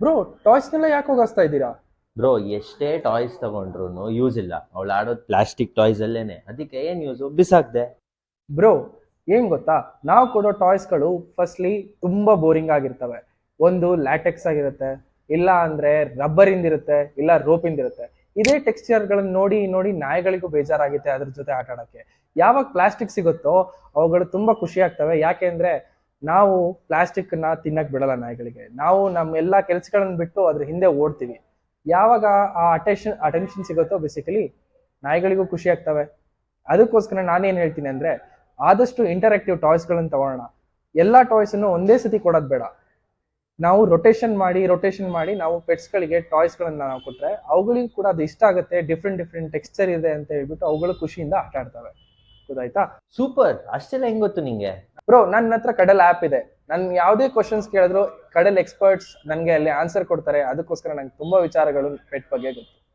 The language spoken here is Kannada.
ಬ್ರೋ, ಟಾಯ್ಸ್ನೆಲ್ಲ ಯಾಕೆ ಹೋಗಿಸ್ತಾ ಇದ್ದೀರಾ? ಬ್ರೋ, ಎಷ್ಟೇ ಟಾಯ್ಸ್ ತಗೊಂಡ್ರು ಯೂಸ್ ಇಲ್ಲ. ಅವಳು ಆಡೋದು ಪ್ಲಾಸ್ಟಿಕ್ ಟಾಯ್ಸ್ ಅಲ್ಲೇನೆ, ಅದಕ್ಕೆ ಏನ್ ಯೂಸು, ಬಿಸಾಕ್ದೆ. ಬ್ರೋ, ಏನ್ ಗೊತ್ತಾ, ನಾವು ಕೊಡೋ ಟಾಯ್ಸ್ಗಳು ಫಸ್ಟ್ಲಿ ತುಂಬಾ ಬೋರಿಂಗ್ ಆಗಿರ್ತವೆ. ಒಂದು ಲ್ಯಾಟೆಕ್ಸ್ ಆಗಿರುತ್ತೆ, ಇಲ್ಲ ಅಂದ್ರೆ ರಬ್ಬರ್ ಇಂದಿರುತ್ತೆ, ಇಲ್ಲ ರೋಪ್ ಇಂದಿರುತ್ತೆ. ಇದೇ ಟೆಕ್ಸ್ಚರ್ಗಳನ್ನ ನೋಡಿ ನೋಡಿ ನಾಯಿಗಳಿಗೂ ಬೇಜಾರಾಗುತ್ತೆ ಅದ್ರ ಜೊತೆ ಆಟ ಆಡಕ್ಕೆ. ಯಾವಾಗ ಪ್ಲಾಸ್ಟಿಕ್ ಸಿಗುತ್ತೋ ಅವುಗಳು ತುಂಬಾ ಖುಷಿ ಆಗ್ತವೆ. ಯಾಕೆಂದ್ರೆ ನಾವು ಪ್ಲಾಸ್ಟಿಕ್ ನ ತಿನ್ನಕ್ ಬಿಡಲ್ಲ ನಾಯಿಗಳಿಗೆ. ನಾವು ನಮ್ಮ ಎಲ್ಲಾ ಕೆಲ್ಸಗಳನ್ನ ಬಿಟ್ಟು ಅದ್ರ ಹಿಂದೆ ಓಡ್ತೀವಿ. ಯಾವಾಗ ಆ ಅಟೆನ್ಷನ್ ಸಿಗುತ್ತೋ ಬೇಸಿಕಲಿ ನಾಯಿಗಳಿಗೂ ಖುಷಿ ಆಗ್ತವೆ. ಅದಕ್ಕೋಸ್ಕರ ನಾನೇನ್ ಹೇಳ್ತೀನಿ ಅಂದ್ರೆ, ಆದಷ್ಟು ಇಂಟರಾಕ್ಟಿವ್ ಟಾಯ್ಸ್ಗಳನ್ನು ತಗೊಳ್ಳೋಣ. ಎಲ್ಲಾ ಟಾಯ್ಸ್ ಅನ್ನು ಒಂದೇ ಸತಿ ಕೊಡೋದು ಬೇಡ. ನಾವು ರೊಟೇಷನ್ ಮಾಡಿ ನಾವು ಪೆಟ್ಸ್ಗಳಿಗೆ ಟಾಯ್ಸ್ಗಳನ್ನ ನಾವು ಕೊಟ್ರೆ ಅವುಗಳಿಗೂ ಕೂಡ ಅದು ಇಷ್ಟ ಆಗುತ್ತೆ. ಡಿಫ್ರೆಂಟ್ ಡಿಫ್ರೆಂಟ್ ಟೆಕ್ಸ್ಚರ್ ಇದೆ ಅಂತ ಹೇಳ್ಬಿಟ್ಟು ಅವುಗಳು ಖುಷಿಯಿಂದ ಆಟ ಆಡ್ತವೆ. ಗೊತ್ತಾಯ್ತಾ? ಸೂಪರ್, ಅಷ್ಟೆಲ್ಲ ಹೆಂಗ್ ಗೊತ್ತು ನಿಂಗೆ? ಬ್ರೋ, ನನ್ನ ಹತ್ರ ಕಡಲ್ ಆ್ಯಪ್ ಇದೆ. ನನ್ ಯಾವುದೇ ಕ್ವಶನ್ಸ್ ಕೇಳಿದ್ರು ಕಡಲ್ ಎಕ್ಸ್ಪರ್ಟ್ಸ್ ನನಗೆ ಅಲ್ಲಿ ಆನ್ಸರ್ ಕೊಡ್ತಾರೆ. ಅದಕ್ಕೋಸ್ಕರ ನಂಗೆ ತುಂಬಾ ವಿಚಾರಗಳು ಪೆಟ್ ಬಗ್ಗೆ ಗೊತ್ತು.